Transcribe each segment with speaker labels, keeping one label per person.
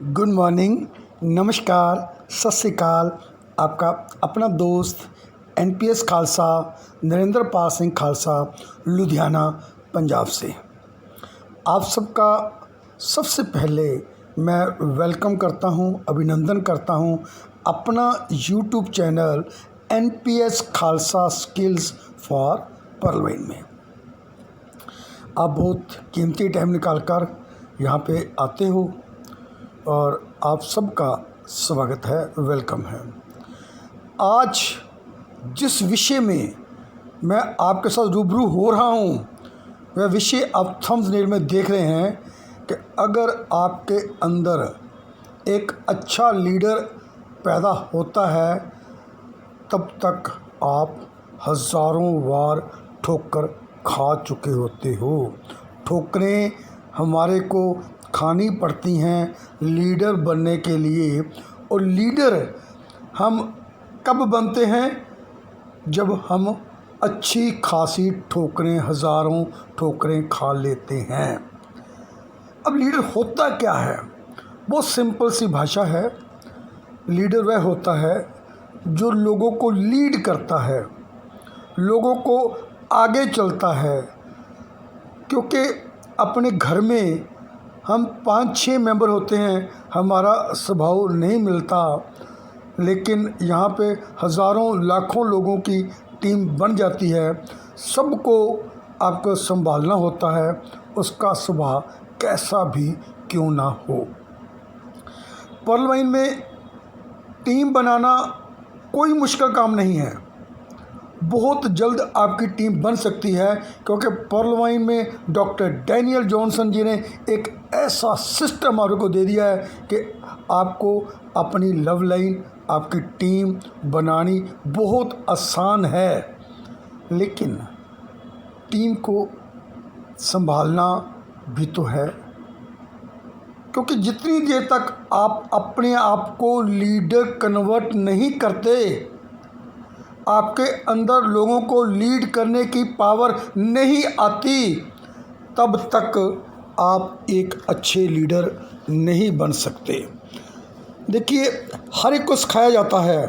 Speaker 1: Good morning, नमस्कार, सत श्री अकाल। आपका अपना दोस्त एनपीएस खालसा नरेंद्र पाल सिंह खालसा, लुधियाना, पंजाब से आप सबका सबसे पहले मैं वेलकम करता हूं, अभिनंदन करता हूं अपना YouTube channel NPS Khalsa skills for पर्लवाइन में। आप बहुत कीमती टाइम निकालकर यहाँ पे आते हो और आप सबका स्वागत है, वेलकम है। आज जिस विषय में मैं आपके साथ रूबरू हो रहा हूँ वह विषय आप थंबनेल में देख रहे हैं कि अगर आपके अंदर एक अच्छा लीडर पैदा होता है तब तक आप हज़ारों बार ठोकर खा चुके होते हो। ठोकरें हमारे को खानी पड़ती हैं लीडर बनने के लिए, और लीडर हम कब बनते हैं? जब हम अच्छी खासी ठोकरें, हज़ारों ठोकरें खा लेते हैं। अब लीडर होता क्या है? बहुत सिंपल सी भाषा है। लीडर वह होता है जो लोगों को लीड करता है, लोगों को आगे चलता है। क्योंकि अपने घर में हम 5-6 मेंबर होते हैं, हमारा स्वभाव नहीं मिलता, लेकिन यहाँ पे हज़ारों लाखों लोगों की टीम बन जाती है। सबको आपको संभालना होता है, उसका स्वभाव कैसा भी क्यों ना हो। पर्लवाइन में टीम बनाना कोई मुश्किल काम नहीं है, बहुत जल्द आपकी टीम बन सकती है। क्योंकि पर्लवाइन में डॉक्टर डैनियल जॉनसन जी ने एक ऐसा सिस्टम आपको दे दिया है कि आपको अपनी लव लाइन, आपकी टीम बनानी बहुत आसान है। लेकिन टीम को संभालना भी तो है, क्योंकि जितनी देर तक आप अपने आप को लीडर कन्वर्ट नहीं करते, आपके अंदर लोगों को लीड करने की पावर नहीं आती, तब तक आप एक अच्छे लीडर नहीं बन सकते। देखिए, हर एक को सिखाया जाता है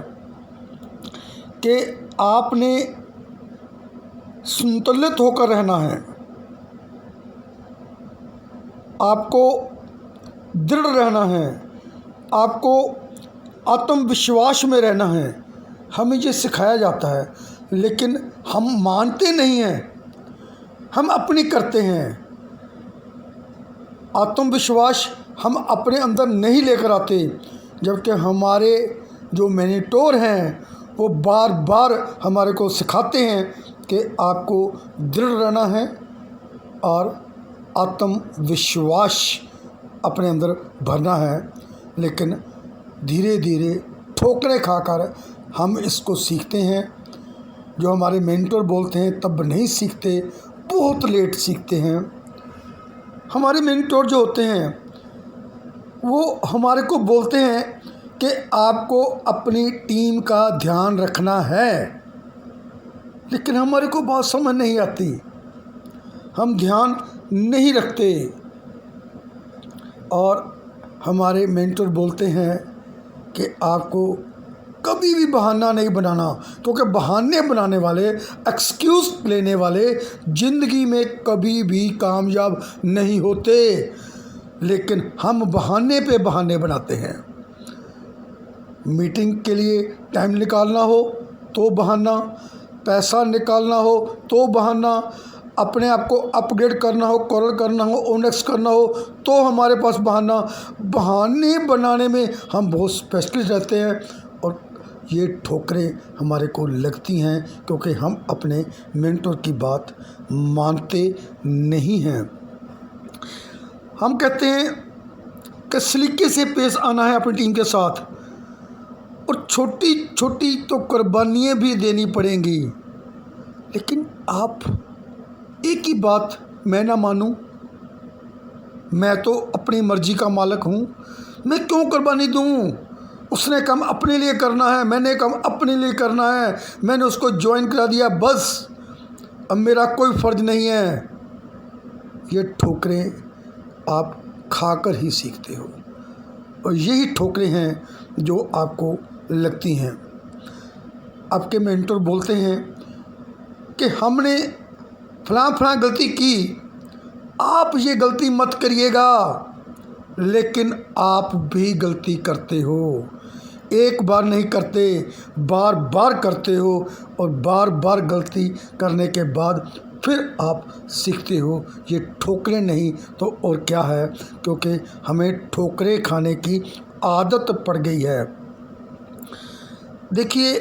Speaker 1: कि आपने संतुलित होकर रहना है, आपको दृढ़ रहना है, आपको आत्मविश्वास में रहना है। हमें ये सिखाया जाता है, लेकिन हम मानते नहीं हैं, हम अपनी करते हैं। आत्मविश्वास हम अपने अंदर नहीं लेकर आते, जबकि हमारे जो मेंटोर हैं वो बार बार हमारे को सिखाते हैं कि आपको दृढ़ रहना है और आत्मविश्वास अपने अंदर भरना है। लेकिन धीरे धीरे ठोकरें खाकर हम इसको सीखते हैं। जो हमारे मेंटर बोलते हैं तब नहीं सीखते, बहुत लेट सीखते हैं। हमारे मेंटर जो होते हैं वो हमारे को बोलते हैं कि आपको अपनी टीम का ध्यान रखना है, लेकिन हमारे को बात समझ नहीं आती, हम ध्यान नहीं रखते। और हमारे मेंटर बोलते हैं कि आपको कभी भी बहाना नहीं बनाना, क्योंकि बहाने बनाने वाले, एक्सक्यूज़ लेने वाले ज़िंदगी में कभी भी कामयाब नहीं होते। लेकिन हम बहाने पे बहाने बनाते हैं। मीटिंग के लिए टाइम निकालना हो तो बहाना, पैसा निकालना हो तो बहाना, अपने आप को अपग्रेड करना हो, कॉरल करना हो, ओनेक्स करना हो तो हमारे पास बहाना। बहाने बनाने में हम बहुत स्पेशलिस्ट रहते हैं, और ये ठोकरें हमारे को लगती हैं क्योंकि हम अपने मेंटर की बात मानते नहीं हैं। हम कहते हैं कि सलीके से पेश आना है अपनी टीम के साथ, और छोटी छोटी तो कुर्बानियाँ भी देनी पड़ेंगी। लेकिन आप एक ही बात मैं ना मानूं, मैं तो अपनी मर्जी का मालिक हूँ, मैं क्यों कुर्बानी दूँ? उसने काम अपने लिए करना है, मैंने काम अपने लिए करना है, मैंने उसको ज्वाइन करा दिया, बस अब मेरा कोई फ़र्ज नहीं है। ये ठोकरें आप खाकर ही सीखते हो। और यही ठोकरें हैं जो आपको लगती हैं। आपके मेंटर बोलते हैं कि हमने फलां गलती की, आप ये गलती मत करिएगा, लेकिन आप भी गलती करते हो। एक बार नहीं करते, बार बार करते हो, और बार बार गलती करने के बाद फिर आप सीखते हो। ये ठोकरें नहीं तो और क्या है, क्योंकि हमें ठोकरें खाने की आदत पड़ गई है। देखिए,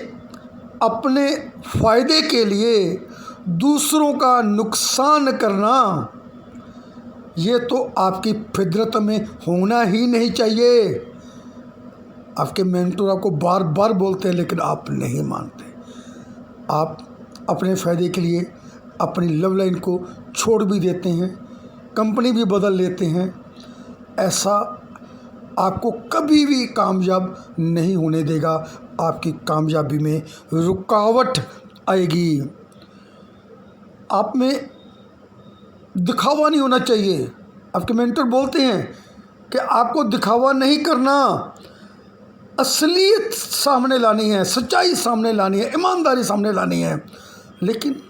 Speaker 1: अपने फ़ायदे के लिए दूसरों का नुकसान करना, ये तो आपकी फितरत में होना ही नहीं चाहिए। आपके मेंटर आपको बार बार बोलते हैं, लेकिन आप नहीं मानते। आप अपने फ़ायदे के लिए अपनी लव लाइन को छोड़ भी देते हैं, कंपनी भी बदल लेते हैं। ऐसा आपको कभी भी कामयाब नहीं होने देगा। आपकी कामयाबी में रुकावट आएगी। आप में दिखावा नहीं होना चाहिए। आपके मेंटर बोलते हैं कि आपको दिखावा नहीं करना, असलियत सामने लानी है, सच्चाई सामने लानी है, ईमानदारी सामने लानी है। लेकिन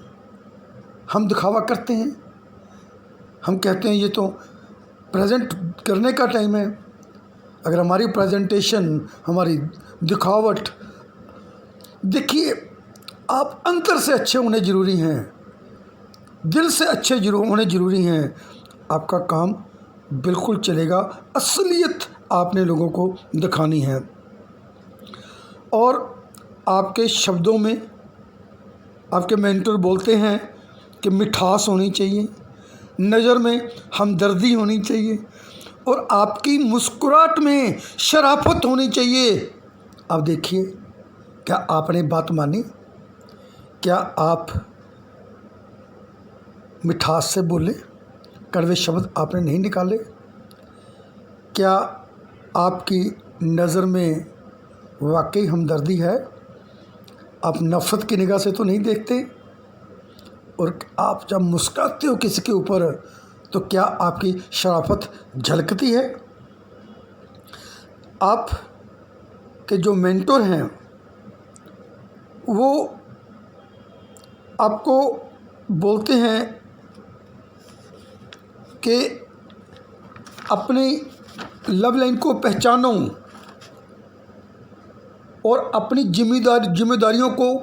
Speaker 1: हम दिखावा करते हैं। हम कहते हैं ये तो प्रेजेंट करने का टाइम है। अगर हमारी प्रेजेंटेशन, हमारी दिखावट, देखिए, आप अंतर से अच्छे होने ज़रूरी हैं, दिल से अच्छे होने ज़रूरी हैं। आपका काम बिल्कुल चलेगा। असलियत आपने लोगों को दिखानी है। और आपके शब्दों में आपके मेंटर बोलते हैं कि मिठास होनी चाहिए, नज़र में हमदर्दी होनी चाहिए, और आपकी मुस्कुराहट में शराफत होनी चाहिए। अब देखिए, क्या आपने बात मानी? क्या आप मिठास से बोले? कड़वे शब्द आपने नहीं निकाले? क्या आपकी नज़र में वाकई हमदर्दी है? आप नफ़रत की निगाह से तो नहीं देखते? और आप जब मुस्कुराते हो किसी के ऊपर, तो क्या आपकी शराफत झलकती है? आप के जो मेंटर हैं वो आपको बोलते हैं कि अपनी लव लाइन को पहचानो और अपनी जिम्मेदारियों को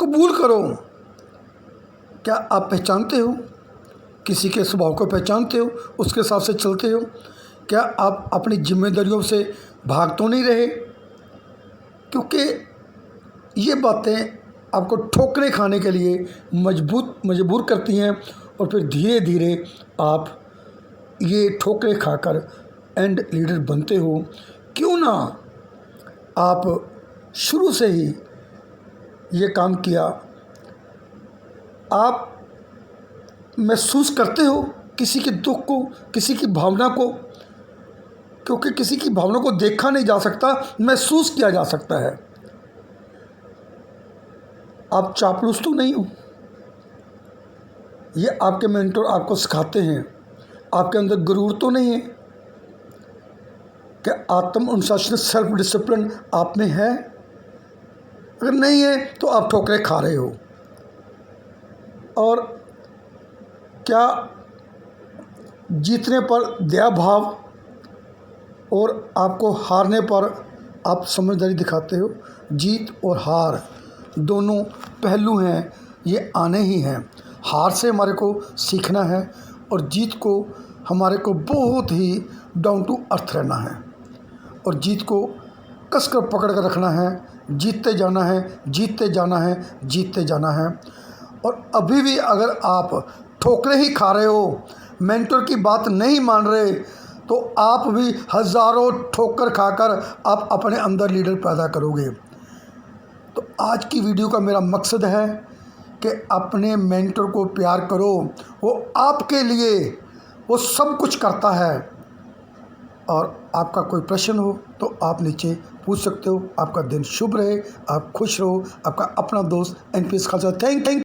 Speaker 1: कबूल करो। क्या आप पहचानते हो? किसी के स्वभाव को पहचानते हो? उसके हिसाब से चलते हो? क्या आप अपनी जिम्मेदारियों से भाग तो नहीं रहे? क्योंकि ये बातें आपको ठोकरें खाने के लिए मजबूर करती हैं, और फिर धीरे धीरे आप ये ठोकरें खाकर एंड लीडर बनते हो। क्यों ना आप शुरू से ही ये काम किया। आप महसूस करते हो किसी के दुख को, किसी की भावना को, क्योंकि किसी की भावना को देखा नहीं जा सकता, महसूस किया जा सकता है। आप चापलूस तो नहीं हो। ये आपके मेंटर आपको सिखाते हैं। आपके अंदर गुरूर तो नहीं है कि आत्म अनुशासन, सेल्फ डिसिप्लिन आप में है? अगर नहीं है तो आप ठोकरें खा रहे हो। और क्या जीतने पर दया भाव और आपको हारने पर आप समझदारी दिखाते हो? जीत और हार दोनों पहलू हैं, ये आने ही हैं। हार से हमारे को सीखना है, और जीत को हमारे को बहुत ही डाउन टू अर्थ रहना है, और जीत को कसकर पकड़ कर रखना है। जीतते जाना है, जीतते जाना है, जीतते जाना है। और अभी भी अगर आप ठोकरें ही खा रहे हो, मेंटर की बात नहीं मान रहे, तो आप भी हज़ारों ठोकर खाकर आप अपने अंदर लीडर पैदा करोगे। तो आज की वीडियो का मेरा मकसद है कि अपने मेंटर को प्यार करो। वो आपके लिए वो सब कुछ करता है। और आपका कोई प्रश्न हो तो आप नीचे पूछ सकते हो। आपका दिन शुभ रहे, आप खुश रहो। आपका अपना दोस्त NPS खालसा। थैंक